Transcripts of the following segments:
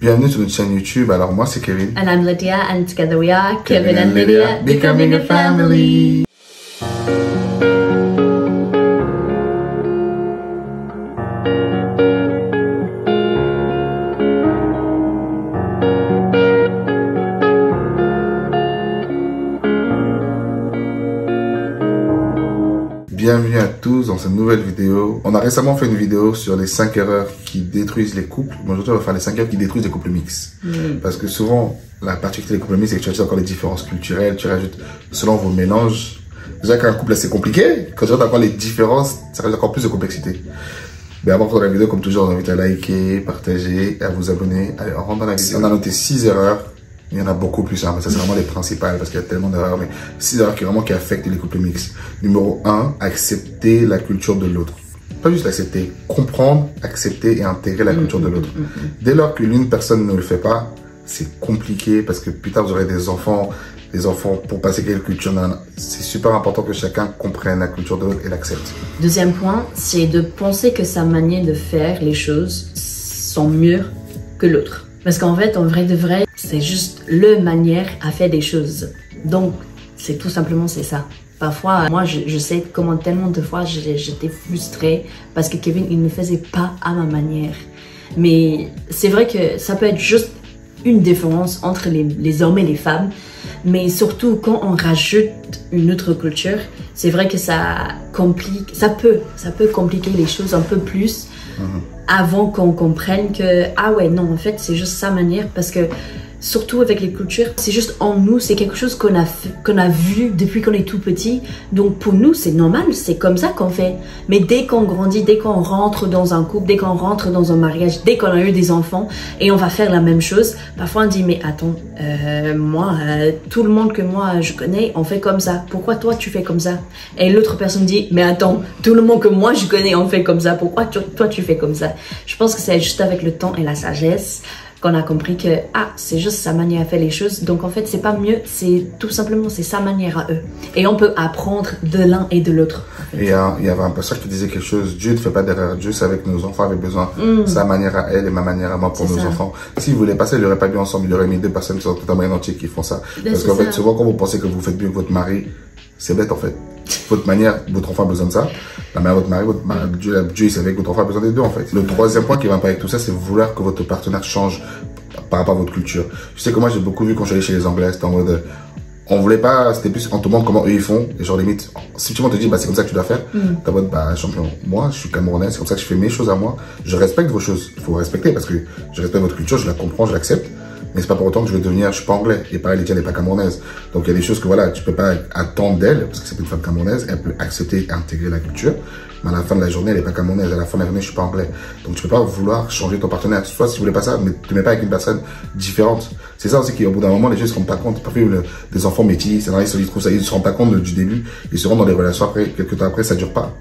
Bienvenue sur notre chaîne YouTube. Alors moi c'est Kevin. And I'm Lydia, and together we are Kevin and Lydia becoming a family. Bienvenue à tous dans cette nouvelle vidéo. On a récemment fait une vidéo sur les 5 erreurs qui détruisent les couples. Aujourd'hui, on va faire les 5 erreurs qui détruisent les couples mixtes. Parce que souvent, la particularité des couples mixtes, c'est que tu ajoutes encore les différences culturelles, tu rajoutes selon vos mélanges. Déjà qu'un couple c'est compliqué, quand tu rajoutes encore les différences, ça rajoute encore plus de complexité. Mais avant de faire la vidéo, comme toujours, on vous invite à liker, partager et à vous abonner. Allez, on rentre dans la vidéo. On a noté 6 erreurs. Il y en a beaucoup plus, hein, mais ça c'est vraiment les principales parce qu'il y a tellement d'erreurs, mais 6 erreurs qui affectent les couples mixtes. Numéro 1, accepter la culture de l'autre. Pas juste l'accepter, comprendre, accepter et intégrer la culture de l'autre. Dès lors que l'une personne ne le fait pas, c'est compliqué parce que plus tard vous aurez des enfants pour passer quelle culture. C'est super important que chacun comprenne la culture de l'autre et l'accepte. Deuxième point, c'est de penser que sa manière de faire les choses sont mieux que l'autre. Parce qu'en fait, en vrai de vrai, c'est juste le manière à faire des choses. Donc, c'est tout simplement, c'est ça. Parfois, moi, je sais comment tellement de fois j'étais frustrée parce que Kevin, il ne faisait pas à ma manière. Mais c'est vrai que ça peut être juste une différence entre les hommes et les femmes. Mais surtout, quand on rajoute une autre culture, c'est vrai que ça peut compliquer les choses un peu plus. Avant qu'on comprenne que, ah ouais, non, en fait, c'est juste sa manière, parce que, surtout avec les cultures, c'est juste en nous, c'est quelque chose qu'on a vu depuis qu'on est tout petit, donc pour nous, c'est normal, c'est comme ça qu'on fait. Mais dès qu'on grandit, dès qu'on rentre dans un couple, dès qu'on rentre dans un mariage, dès qu'on a eu des enfants, et on va faire la même chose, parfois on dit, mais attends, tout le monde que moi je connais, on fait comme ça, pourquoi toi tu fais comme ça? Et l'autre personne dit, mais attends, tout le monde que moi je connais, on fait comme ça, pourquoi toi tu fais comme ça? Je pense que c'est juste avec le temps et la sagesse qu'on a compris que c'est juste sa manière à faire les choses. Donc en fait, c'est pas mieux, c'est tout simplement, c'est sa manière à eux. Et on peut apprendre de l'un et de l'autre. Et il y avait un pasteur qui disait quelque chose, Dieu ne fait pas d'erreur, Dieu savait que nos enfants avaient besoin sa manière à elle et ma manière à moi pour nos enfants. S'ils voulaient pas ça, ils l'auraient pas mis ensemble, il aurait mis 2 personnes qui sont tout un monde entier qui font ça. Parce qu'en fait, souvent quand vous pensez que vous faites mieux que votre mari, c'est bête en fait. Votre manière, votre enfant a besoin de ça. La manière de votre mari, Dieu il savait que votre enfant a besoin des deux en fait. Le troisième point qui va pas avec tout ça, c'est vouloir que votre partenaire change par rapport à votre culture. Je sais que moi j'ai beaucoup vu quand je suis allé chez les Anglais, c'était en mode, on voulait pas, c'était plus, on te demande comment eux ils font, et genre limite, si tout le monde te dit, c'est comme ça que tu dois faire, t'es en mode, champion, moi je suis camerounais, c'est comme ça que je fais mes choses à moi, je respecte vos choses, il faut respecter parce que je respecte votre culture, je la comprends, je l'accepte. Mais c'est pas pour autant que je suis pas anglais. Et pareil, Lydia n'est pas camerounaise. Donc il y a des choses que voilà, tu peux pas attendre d'elle, parce que c'est une femme camerounaise, elle peut accepter et intégrer la culture. Mais à la fin de la journée, elle est pas camerounaise. À la fin de la journée, je suis pas anglais. Donc tu peux pas vouloir changer ton partenaire. Soit si tu voulais pas ça, mais tu mets pas avec une personne différente. C'est ça aussi qu'au bout d'un moment, les gens se rendent pas compte. Parfois, des enfants métis, ils se rendent pas compte du début. Ils se rendent dans des relations après, quelques temps après, ça dure pas.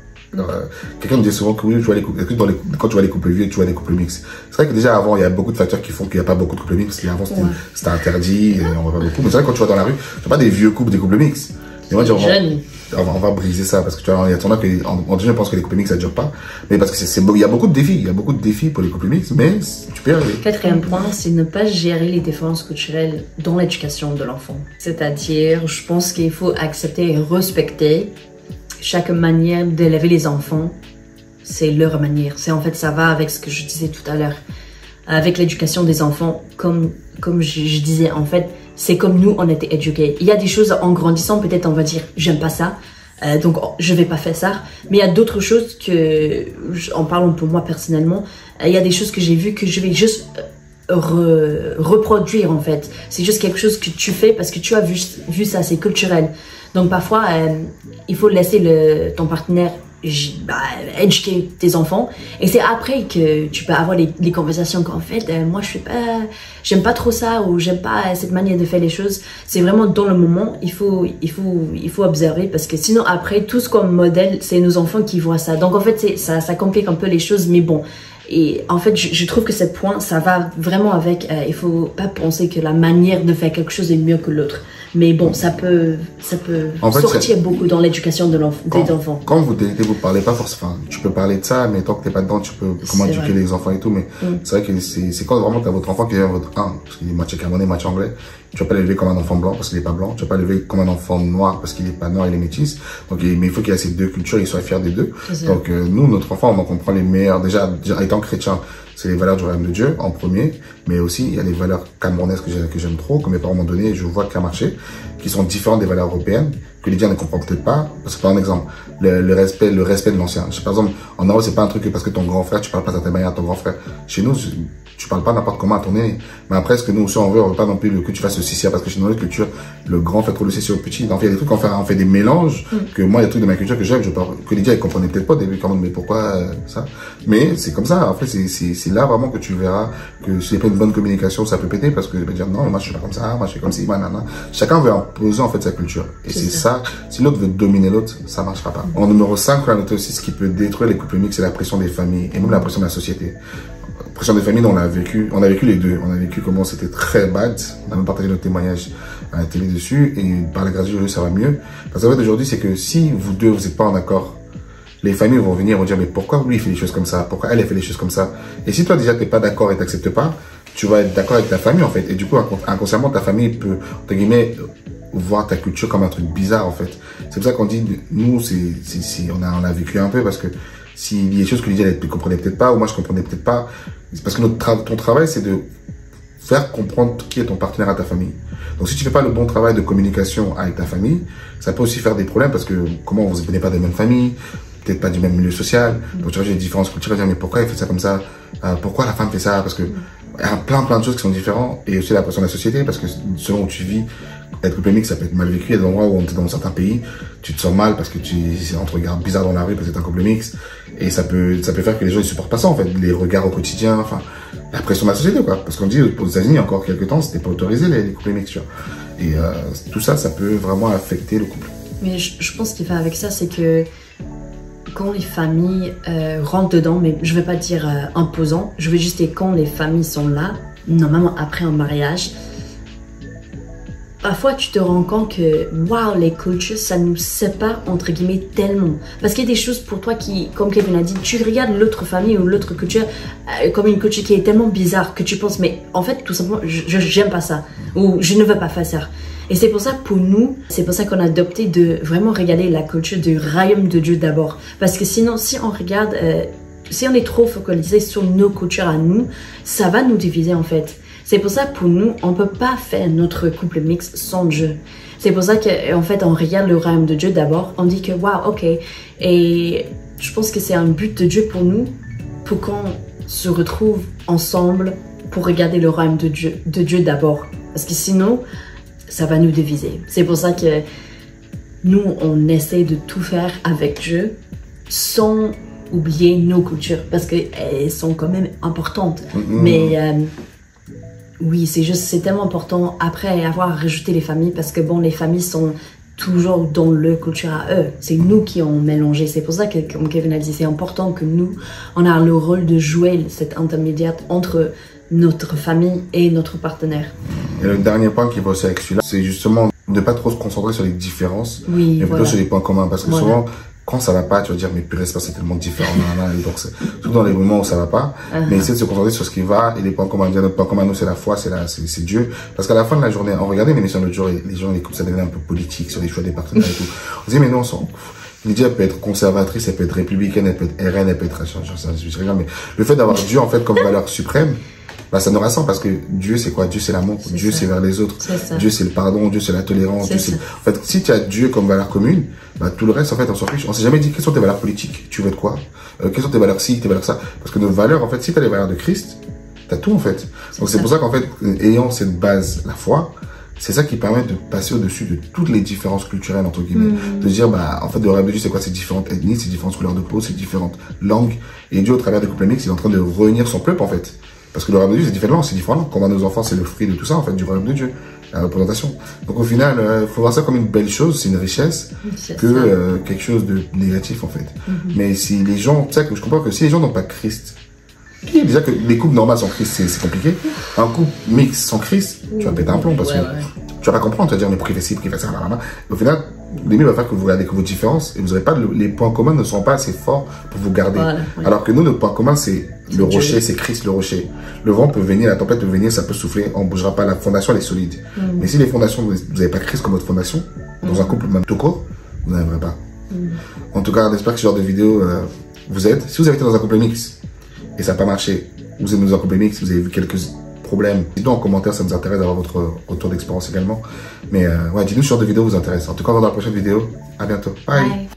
Quelqu'un me dit souvent que oui, quand tu vois les couples vieux, tu vois les couples mixtes. C'est vrai que déjà avant, il y a beaucoup de facteurs qui font qu'il n'y a pas beaucoup de couples mixtes. Avant, c'était interdit, et on voit pas beaucoup. Mais c'est vrai que quand tu vois dans la rue, tu vois pas des vieux couples, des couples mixtes. Et moi, on va briser ça parce que tu vois, il y a tendance que, en déjà, je pense que les couples mixtes, ça dure pas. Mais parce que il y a beaucoup de défis. Il y a beaucoup de défis pour les couples mixtes, mais tu peux y arriver. Quatrième point, c'est ne pas gérer les différences culturelles dans l'éducation de l'enfant. C'est-à-dire, je pense qu'il faut accepter et respecter chaque manière d'élever les enfants, c'est leur manière. C'est en fait, ça va avec ce que je disais tout à l'heure. Avec l'éducation des enfants, comme je disais, en fait, c'est comme nous, on était éduqués. Il y a des choses, en grandissant, peut-être on va dire, j'aime pas ça, donc je vais pas faire ça. Mais il y a d'autres choses que, en parlant pour moi personnellement, il y a des choses que j'ai vues que je vais juste reproduire en fait. C'est juste quelque chose que tu fais parce que tu as vu ça, c'est culturel. Donc parfois, il faut laisser ton partenaire éduquer tes enfants, et c'est après que tu peux avoir les conversations qu'en fait, moi j'aime pas trop ça, ou j'aime pas cette manière de faire les choses. C'est vraiment dans le moment, il faut observer, parce que sinon après, tout ce qu'on modèle, c'est nos enfants qui voient ça. Donc en fait, ça complique un peu les choses, mais bon, Et en fait, je trouve que ce point, ça va vraiment avec, il faut pas penser que la manière de faire quelque chose est mieux que l'autre. Mais bon, ça peut en fait, sortir beaucoup dans l'éducation des enfants. Quand vous parlez pas forcément, tu peux parler de ça, mais tant que t'es pas dedans, tu peux comment éduquer les enfants et tout. Mais c'est vrai que c'est quand vraiment t'as votre enfant qui vient votre parce qu'il est moitié camerounais, moitié anglais. Tu vas pas l'élever comme un enfant blanc parce qu'il est pas blanc. Tu vas pas l'élever comme un enfant noir parce qu'il est pas noir, il est métis. Donc, mais il faut qu'il y ait ces deux cultures, il soit fier des deux. Donc, nous, notre enfant, on comprend les meilleurs. Déjà, étant chrétien, c'est les valeurs du royaume de Dieu en premier, mais aussi il y a les valeurs camerounaises que j'aime trop, que mes parents m'ont donné, et je vois qu'à marcher, qui sont différentes des valeurs européennes, que Lydia ne comprend peut-être pas. Parce que par exemple, le respect de l'ancien. Par exemple, en Europe, c'est pas un truc que parce que ton grand frère, tu parles pas à ta manière à ton grand frère. Chez nous, tu parles pas n'importe comment à ton aîné. Mais après, ce que nous aussi on veut pas non plus que tu fasses le ciciat, parce que chez nous, la culture, le grand fait trop le ciciat au petit. Donc, il y a des trucs, on fait des mélanges, que moi, il y a des trucs de ma culture que j'aime, que Lydia, elle comprenait peut-être pas au début, quand même, mais pourquoi, ça? Mais c'est comme ça. En fait, c'est là vraiment que tu verras que s'il n'y a pas une bonne communication, ça peut péter, parce que, je vais dire, non, moi, je suis pas comme ça, moi, je suis comme ci, nanana. Chacun veut imposer, en fait, sa culture. Et c'est ça. Si l'autre veut dominer l'autre, ça marchera pas. En numéro 5, on a noté aussi ce qui peut détruire les couples mixtes, c'est la pression des familles, et même la pression de la société. Pression des familles, on a vécu les deux. On a vécu comment c'était très bad. On a même partagé notre témoignage à la télé dessus. Et par la grâce de Dieu, ça va mieux. Parce qu'en fait, aujourd'hui, c'est que si vous deux, vous n'êtes pas en accord, les familles vont venir, vont dire, mais pourquoi lui, il fait les choses comme ça? Pourquoi elle fait les choses comme ça? Et si toi, déjà, t'es pas d'accord et t'acceptes pas, tu vas être d'accord avec ta famille, en fait. Et du coup, inconsciemment, ta famille peut, entre guillemets, voir ta culture comme un truc bizarre, en fait. C'est pour ça qu'on dit, nous, on a vécu un peu parce que s'il y a des choses que Lydia ne comprenait peut-être pas, ou moi je comprenais peut-être pas, c'est parce que ton travail, c'est de faire comprendre qui est ton partenaire à ta famille. Donc si tu fais pas le bon travail de communication avec ta famille, ça peut aussi faire des problèmes parce que comment vous ne venez pas de la même famille, peut-être pas du même milieu social, donc tu vois, j'ai des différences culturelles, mais pourquoi il fait ça comme ça, pourquoi la femme fait ça, parce que il y a plein de choses qui sont différentes, et aussi la pression de la société, parce que selon où tu vis, être couple mixte, ça peut être mal vécu. Il y a des endroits où on est dans certains pays, tu te sens mal parce que on te regarde bizarre dans la rue parce que t'es un couple mixte. Et ça peut faire que les gens, ils supportent pas ça, en fait. Les regards au quotidien, enfin, la pression de la société, quoi. Parce qu'on dit, aux États-Unis, encore quelques temps, c'était pas autorisé, les couples mixtes, tu vois. Et, tout ça, ça peut vraiment affecter le couple. Mais je pense qu'il va avec ça, c'est que quand les familles rentrent dedans, mais je vais pas dire imposant, je veux juste dire quand les familles sont là, normalement après un mariage, parfois tu te rends compte que waouh, les cultures, ça nous sépare entre guillemets tellement. Parce qu'il y a des choses pour toi qui, comme Kevin a dit, tu regardes l'autre famille ou l'autre culture comme une culture qui est tellement bizarre que tu penses, mais en fait tout simplement j'aime pas ça, ou je ne veux pas faire ça. Et c'est pour ça, pour nous, c'est pour ça qu'on a adopté de vraiment regarder la culture du royaume de Dieu d'abord. Parce que sinon, si on regarde, si on est trop focalisé sur nos cultures à nous, ça va nous diviser en fait. C'est pour ça, pour nous, on ne peut pas faire notre couple mixte sans Dieu. C'est pour ça qu'en fait, on regarde le royaume de Dieu d'abord. On dit que, waouh, ok. Et je pense que c'est un but de Dieu pour nous, pour qu'on se retrouve ensemble pour regarder le royaume de Dieu d'abord. Parce que sinon, ça va nous diviser. C'est pour ça que nous, on essaie de tout faire avec Dieu sans oublier nos cultures. Parce qu'elles sont quand même importantes. Mais... oui, c'est tellement important après avoir rajouté les familles parce que bon, les familles sont toujours dans leur culture à eux. C'est nous qui ont mélangé. C'est pour ça que, comme Kevin a dit, c'est important que nous, on a le rôle de jouer cette intermédiaire entre notre famille et notre partenaire. Et le dernier point qui va aussi avec celui-là, c'est justement de ne pas trop se concentrer sur les différences, mais plutôt sur les points communs. Parce que souvent, quand ça va pas, tu vas dire, mais purée, c'est tellement différent. Et donc, surtout dans les moments où ça va pas, mais essayer de se concentrer sur ce qui va. Et les points communs, notre point commun, nous, c'est la foi, c'est Dieu. Parce qu'à la fin de la journée, on regardait l'émission l'autre jour, les gens, les couples, ça devenait un peu politique sur les choix des partenaires et tout. On se dit, mais non, Lydia, elle peut être conservatrice, elle peut être républicaine, elle peut être RN, elle peut être, je regarde, mais le fait d'avoir Dieu, en fait, comme valeur suprême, bah, ça nous rassemble parce que Dieu, c'est quoi? Dieu, c'est l'amour. Dieu, c'est vers les autres. Dieu, c'est le pardon. Dieu, c'est la tolérance. En fait, si tu as Dieu comme valeur commune, bah, tout le reste, en fait, on s'en fiche. On s'est jamais dit quelles sont tes valeurs politiques. Tu veux de quoi? Quelles sont tes valeurs ci, tes valeurs ça? Parce que nos valeurs, en fait, si tu as les valeurs de Christ, tu as tout, en fait. Donc, c'est pour ça qu'en fait, ayant cette base, la foi, c'est ça qui permet de passer au-dessus de toutes les différences culturelles, entre guillemets. De dire, bah, en fait, le royaume de Dieu, c'est quoi? C'est différentes ethnies, c'est différentes couleurs de peau, c'est différentes langues. Et Dieu, au travers des couples mixtes, il est en train de réunir son peuple, en fait. Parce que le royaume de Dieu, c'est différent. Quand on a nos enfants, c'est le fruit de tout ça, en fait, du royaume de Dieu, la représentation. Donc, au final, faut voir ça comme une belle chose, c'est une richesse, que quelque chose de négatif, en fait. Mais si les gens, tu sais, que je comprends que si les gens n'ont pas Christ Déjà que les couples normales sans crise, c'est compliqué. Un couple mix sans crise, tu vas péter un plomb parce que tu vas pas comprendre, tu vas dire mais pourquoi il fait ci, pourquoi il fait ça, blablabla. Au final, l'ennemi va faire que vous regardez que vos différences et vous n'aurez pas les points communs ne sont pas assez forts pour vous garder. Alors que nous, notre point commun, c'est le rocher, c'est Christ, le rocher. Le vent peut venir, la tempête peut venir, ça peut souffler, on ne bougera pas. La fondation, elle est solide. Mais si les fondations, vous n'avez pas Christ comme votre fondation, dans un couple même tout court, vous n'arriverez pas. En tout cas, on espère que ce genre de vidéo vous aide. Si vous avez été dans un couple mix et ça n'a pas marché, vous êtes dans un couple mix, vous avez vu quelques problèmes, dites-nous en commentaire, ça nous intéresse d'avoir votre retour d'expérience également. Mais ouais, dites-nous si ce genre de vidéo vous intéresse. En tout cas, on va dans la prochaine vidéo. À bientôt. Bye.